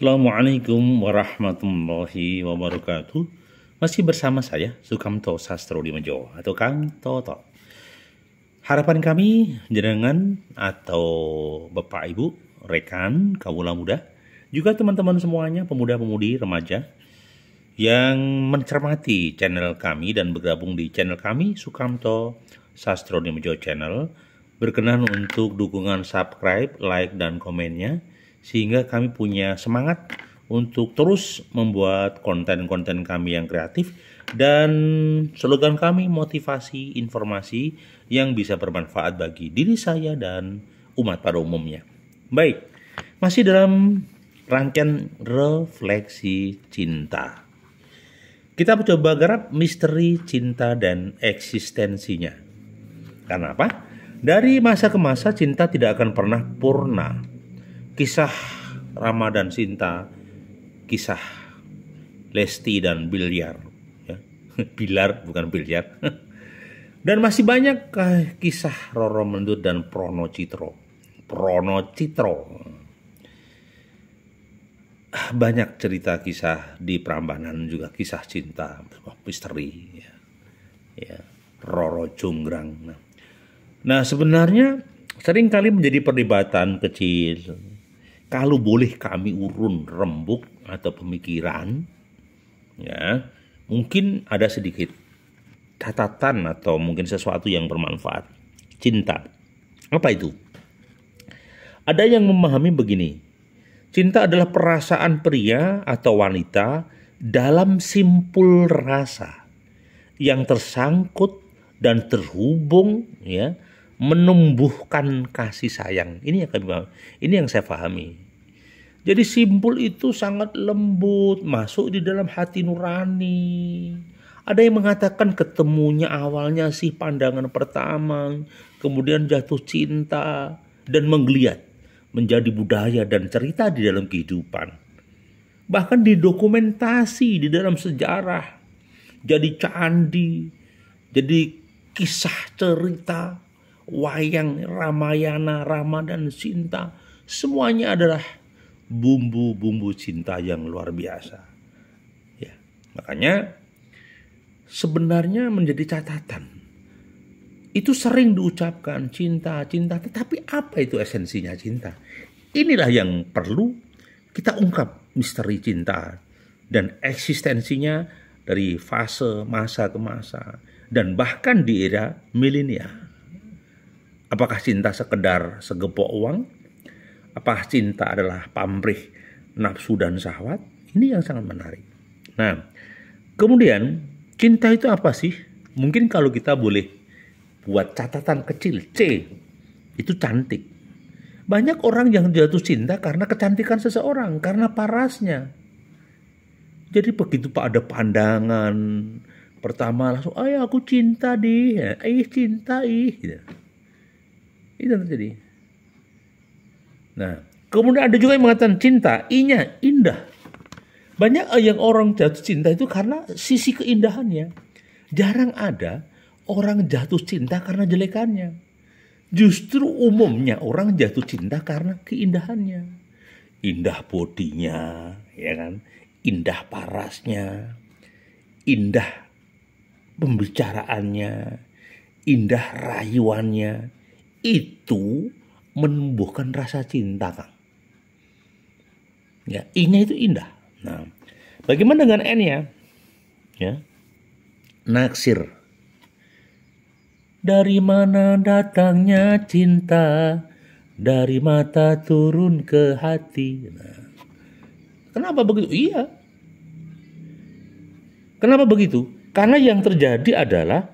Assalamualaikum warahmatullahi wabarakatuh. Masih bersama saya Sukamto Sastrodimedjo atau Kang Toto. Harapan kami jenengan atau Bapak Ibu, rekan, kawula muda, juga teman-teman semuanya, pemuda-pemudi, remaja yang mencermati channel kami dan bergabung di channel kami Sukamto Sastrodimedjo Channel, berkenan untuk dukungan subscribe, like, dan komennya, sehingga kami punya semangat untuk terus membuat konten-konten kami yang kreatif dan slogan kami motivasi informasi yang bisa bermanfaat bagi diri saya dan umat pada umumnya. Baik, masih dalam rangkaian refleksi cinta. Kita coba garap misteri cinta dan eksistensinya. Karena apa? Dari masa ke masa cinta tidak akan pernah purna. Kisah Rama dan Sinta, kisah Lesti dan Bilyar, ya. Bilar bukan biliar. Dan masih banyak kisah Roro Mendut dan Prono Citro. Banyak cerita kisah di Prambanan, juga kisah cinta, misteri, ya. Roro Jonggrang. Nah, sebenarnya sering kali menjadi perdebatan kecil. Kalau boleh kami urun rembuk atau pemikiran, ya, mungkin ada sedikit catatan atau mungkin sesuatu yang bermanfaat. Cinta, apa itu? Ada yang memahami begini, cinta adalah perasaan pria atau wanita dalam simpul rasa yang tersangkut dan terhubung, ya, menumbuhkan kasih sayang. Ini yang saya pahami. Jadi simpul itu sangat lembut, masuk di dalam hati nurani. Ada yang mengatakan ketemunya awalnya sih pandangan pertama, kemudian jatuh cinta dan menggeliat menjadi budaya dan cerita di dalam kehidupan. Bahkan didokumentasi di dalam sejarah, jadi candi, jadi kisah cerita, wayang, Ramayana, Rama dan Sinta, semuanya adalah bumbu-bumbu cinta yang luar biasa. Ya, makanya sebenarnya menjadi catatan. Itu sering diucapkan cinta, tetapi apa itu esensinya cinta? Inilah yang perlu kita ungkap, misteri cinta dan eksistensinya dari fase masa ke masa dan bahkan di era milenial. Apakah cinta sekedar segepok uang? Apakah cinta adalah pamrih nafsu dan syahwat? Ini yang sangat menarik. Nah, kemudian cinta itu apa sih? Mungkin kalau kita boleh buat catatan kecil, C, itu cantik. Banyak orang yang jatuh cinta karena kecantikan seseorang, karena parasnya. Jadi begitu Pak ada pandangan pertama langsung, ayah aku cinta dia, cinta gitu. Itu terjadi. Nah, kemudian ada juga yang mengatakan cinta, I-nya indah. Banyak yang orang jatuh cinta itu karena sisi keindahannya. Jarang ada orang jatuh cinta karena jelekannya. Justru umumnya orang jatuh cinta karena keindahannya. Indah bodinya, ya kan? Indah parasnya, indah pembicaraannya, indah rayuannya. Itu menumbuhkan rasa cinta, Kang. Ya, I-nya itu indah. Nah, bagaimana dengan N-nya? Ya. Naksir. Dari mana datangnya cinta? Dari mata turun ke hati. Nah, kenapa begitu? Iya. Kenapa begitu? Karena yang terjadi adalah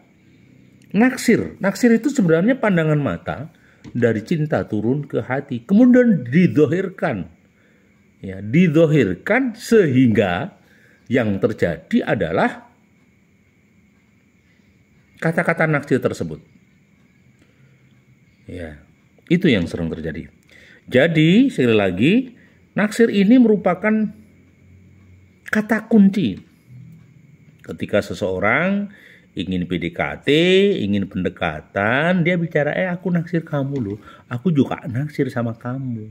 naksir. Naksir itu sebenarnya pandangan mata dari cinta turun ke hati, kemudian didohirkan, ya, didohirkan sehingga yang terjadi adalah kata-kata naksir tersebut. Ya, itu yang sering terjadi. Jadi sekali lagi, naksir ini merupakan kata kunci ketika seseorang ingin PDKT, ingin pendekatan, dia bicara, aku naksir kamu loh, aku juga naksir sama kamu.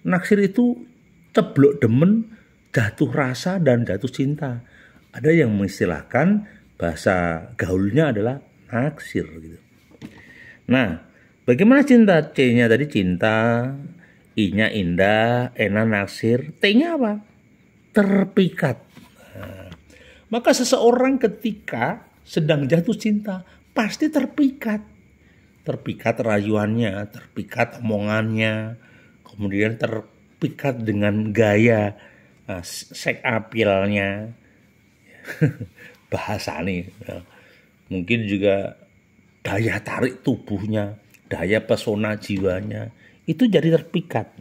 Naksir itu ceblok demen, jatuh rasa dan jatuh cinta. Ada yang mengistilahkan bahasa gaulnya adalah naksir gitu. Nah, bagaimana cinta? C-nya tadi cinta, I-nya indah, N-nya naksir, T-nya apa? Terpikat. Nah, maka seseorang ketika sedang jatuh cinta pasti terpikat. Terpikat rayuannya, terpikat omongannya, kemudian terpikat dengan gaya seks appeal-nya. Bahasa nih. Mungkin juga daya tarik tubuhnya, daya pesona jiwanya, itu jadi terpikat.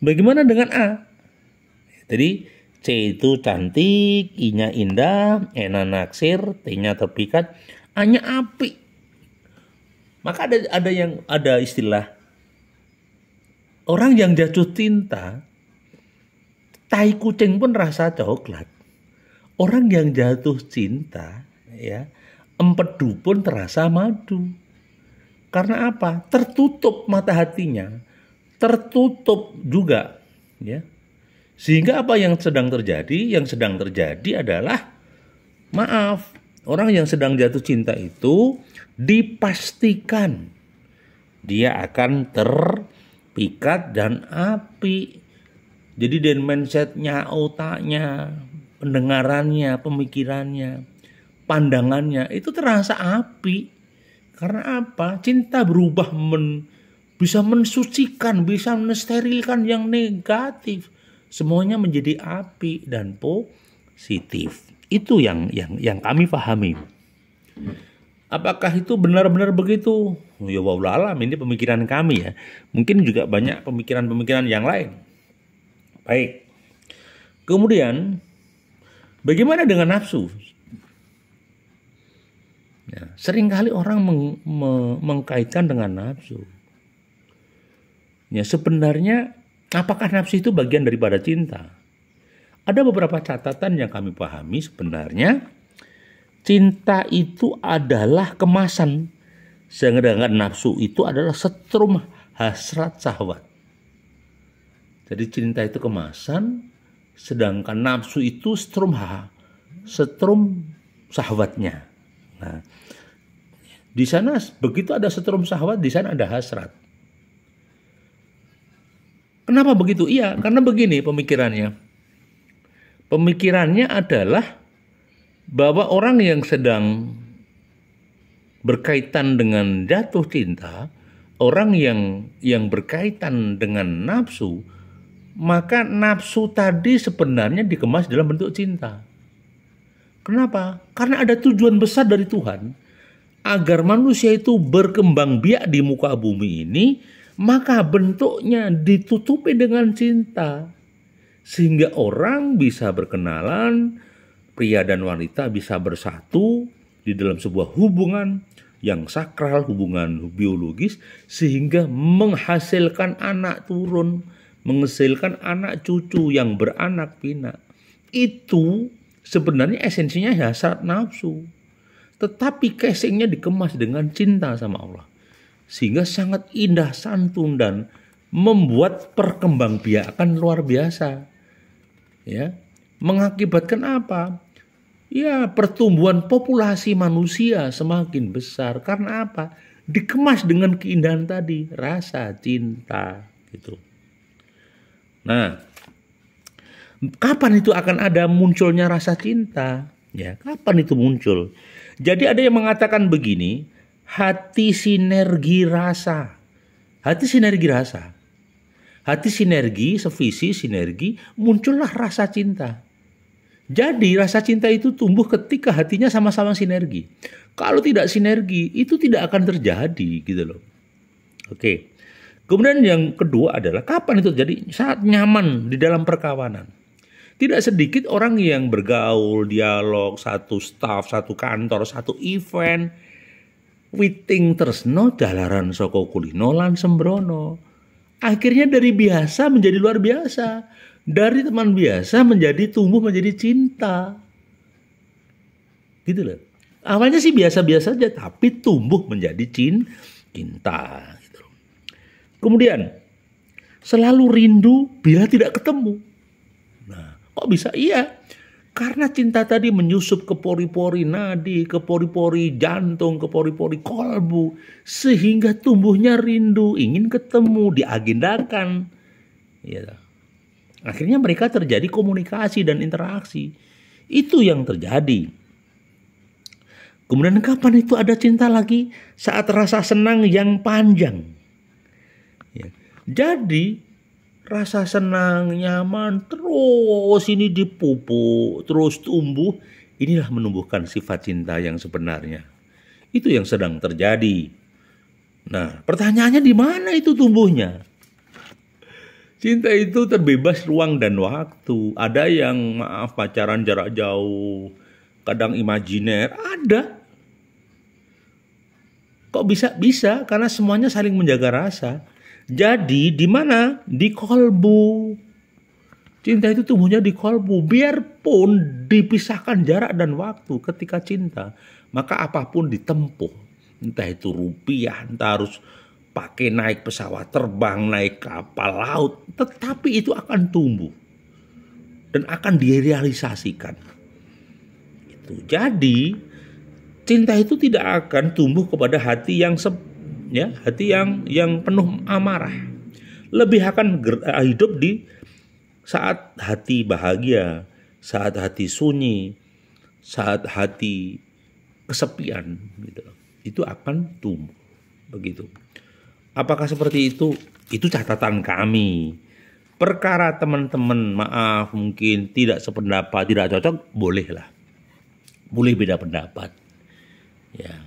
Bagaimana dengan A? Jadi C itu cantik, I-nya indah, N-nya naksir, T-nya terpikat, A-nya api. Maka ada istilah orang yang jatuh cinta, tai kucing pun rasa coklat. Orang yang jatuh cinta, ya, empedu pun terasa madu. Karena apa? Tertutup mata hatinya, tertutup juga, ya. Sehingga apa yang sedang terjadi? Yang sedang terjadi adalah, maaf, orang yang sedang jatuh cinta itu dipastikan dia akan terpikat dan api. Jadi dan mindsetnya, otaknya, pendengarannya, pemikirannya, pandangannya itu terasa api. Karena apa? Cinta berubah bisa mensucikan, bisa mensterilkan yang negatif. Semuanya menjadi api dan positif. Itu yang kami pahami. Apakah itu benar-benar begitu? Ya wallahualam, ini pemikiran kami ya. Mungkin juga banyak pemikiran-pemikiran yang lain. Baik. Kemudian bagaimana dengan nafsu? Ya, seringkali orang mengkaitkan dengan nafsu. Ya, sebenarnya apakah nafsu itu bagian daripada cinta? Ada beberapa catatan yang kami pahami sebenarnya cinta itu adalah kemasan, sedangkan nafsu itu adalah setrum hasrat syahwat. Jadi cinta itu kemasan, sedangkan nafsu itu setrum syahwatnya. Nah, di sana begitu ada setrum syahwat, di sana ada hasrat. Kenapa begitu? Iya, karena begini pemikirannya. Pemikirannya adalah bahwa orang yang sedang berkaitan dengan jatuh cinta, orang yang berkaitan dengan nafsu, maka nafsu tadi sebenarnya dikemas dalam bentuk cinta. Kenapa? Karena ada tujuan besar dari Tuhan agar manusia itu berkembang biak di muka bumi ini, maka bentuknya ditutupi dengan cinta. Sehingga orang bisa berkenalan, pria dan wanita bisa bersatu di dalam sebuah hubungan yang sakral, hubungan biologis, sehingga menghasilkan anak turun, menghasilkan anak cucu yang beranak pinak. Itu sebenarnya esensinya hasrat nafsu. Tetapi casingnya dikemas dengan cinta sama Allah. Sehingga sangat indah, santun, dan membuat perkembangbiakan luar biasa. Ya, mengakibatkan apa? Ya, pertumbuhan populasi manusia semakin besar. Karena apa? Dikemas dengan keindahan tadi, rasa cinta gitu. Nah, kapan itu akan ada munculnya rasa cinta? Ya, kapan itu muncul? Jadi ada yang mengatakan begini, hati sinergi rasa. Hati sinergi rasa. Hati sinergi, sevisi, sinergi, muncullah rasa cinta. Jadi rasa cinta itu tumbuh ketika hatinya sama-sama sinergi. Kalau tidak sinergi, itu tidak akan terjadi gitu loh. Oke. Kemudian yang kedua adalah kapan itu terjadi? Saat nyaman di dalam perkawanan. Tidak sedikit orang yang bergaul, dialog, satu staff, satu kantor, satu event, witing tresno jalaran saka kulino lan sembrono. Akhirnya dari biasa menjadi luar biasa. Dari teman biasa menjadi tumbuh menjadi cinta. Gitu loh. Awalnya sih biasa-biasa aja, tapi tumbuh menjadi cinta. Gitu. Kemudian, selalu rindu bila tidak ketemu. Nah, kok bisa? Iya, karena cinta tadi menyusup ke pori-pori nadi, ke pori-pori jantung, ke pori-pori kolbu, sehingga tumbuhnya rindu, ingin ketemu, diagendakan. Ya. Akhirnya mereka terjadi komunikasi dan interaksi. Itu yang terjadi. Kemudian kapan itu ada cinta lagi? Saat rasa senang yang panjang. Ya. Jadi rasa senang, nyaman, terus ini dipupuk, terus tumbuh. Inilah menumbuhkan sifat cinta yang sebenarnya. Itu yang sedang terjadi. Nah, pertanyaannya di mana itu tumbuhnya? Cinta itu terbebas ruang dan waktu. Ada yang pacaran jarak jauh, kadang imajiner, ada. Kok bisa? Bisa, karena semuanya saling menjaga rasa. Jadi di mana? Di kolbu. Cinta itu tumbuhnya di kolbu. Biarpun dipisahkan jarak dan waktu ketika cinta, maka apapun ditempuh. Entah itu rupiah, entah harus pakai naik pesawat terbang, naik kapal laut, tetapi itu akan tumbuh dan akan direalisasikan. Itu. Jadi cinta itu tidak akan tumbuh kepada hati yang hati yang penuh amarah. Lebih akan hidup di saat hati bahagia, saat hati sunyi, saat hati kesepian, gitu. Itu akan tumbuh begitu. Apakah seperti itu? Itu catatan kami. Perkara teman-teman maaf mungkin tidak sependapat, tidak cocok, bolehlah. Boleh beda pendapat. Ya.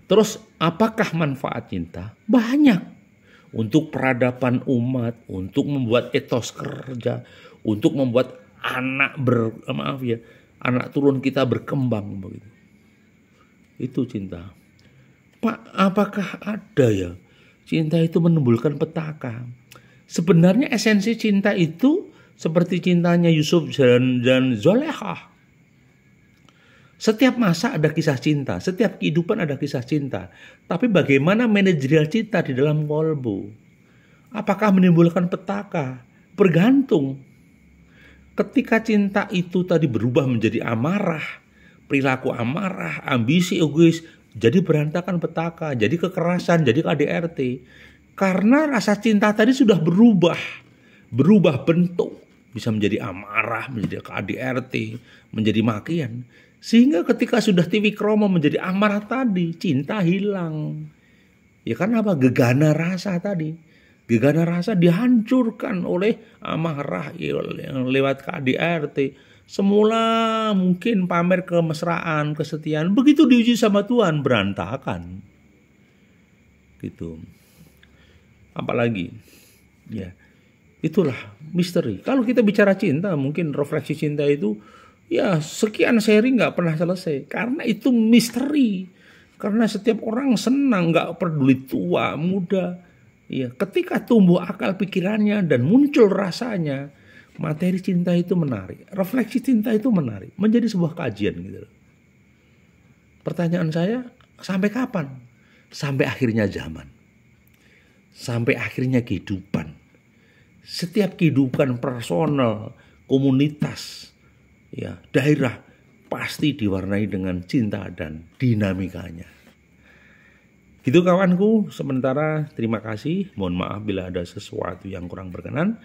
Terus apakah manfaat cinta? Banyak. Untuk peradaban umat, untuk membuat etos kerja, untuk membuat anak anak turun kita berkembang begitu. Itu cinta. Pak, apakah ada ya? Cinta itu menimbulkan petaka. Sebenarnya esensi cinta itu seperti cintanya Yusuf dan Zulaikha. Setiap masa ada kisah cinta, setiap kehidupan ada kisah cinta. Tapi bagaimana manajerial cinta di dalam kolbu? Apakah menimbulkan petaka? Bergantung. Ketika cinta itu tadi berubah menjadi amarah, perilaku amarah, ambisi egois, jadi berantakan petaka, jadi kekerasan, jadi KDRT. Karena rasa cinta tadi sudah berubah bentuk. Bisa menjadi amarah, menjadi KDRT, menjadi makian. Sehingga ketika sudah tiwikromo menjadi amarah tadi, cinta hilang. Ya karena apa? Gegana rasa tadi. Gegana rasa dihancurkan oleh amarah yang lewat KDRT. Semula mungkin pamer kemesraan, kesetiaan, begitu diuji sama Tuhan berantakan. Gitu. Apalagi ya. Itulah misteri. Kalau kita bicara cinta, mungkin refleksi cinta itu ya sekian seri nggak pernah selesai. Karena itu misteri. Karena setiap orang senang, nggak peduli tua, muda. Ya, ketika tumbuh akal pikirannya dan muncul rasanya, materi cinta itu menarik, refleksi cinta itu menarik, menjadi sebuah kajian gitu. Pertanyaan saya, sampai kapan? Sampai akhirnya zaman. Sampai akhirnya kehidupan. Setiap kehidupan personal, komunitas, ya, daerah pasti diwarnai dengan cinta dan dinamikanya. Gitu kawanku, sementara terima kasih. Mohon maaf bila ada sesuatu yang kurang berkenan.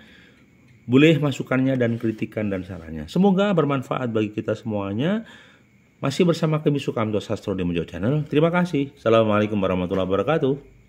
Boleh masukannya dan kritikan dan sarannya. Semoga bermanfaat bagi kita semuanya. Masih bersama kami Sukamto Sastro di Mojo Channel. Terima kasih. Assalamualaikum warahmatullahi wabarakatuh.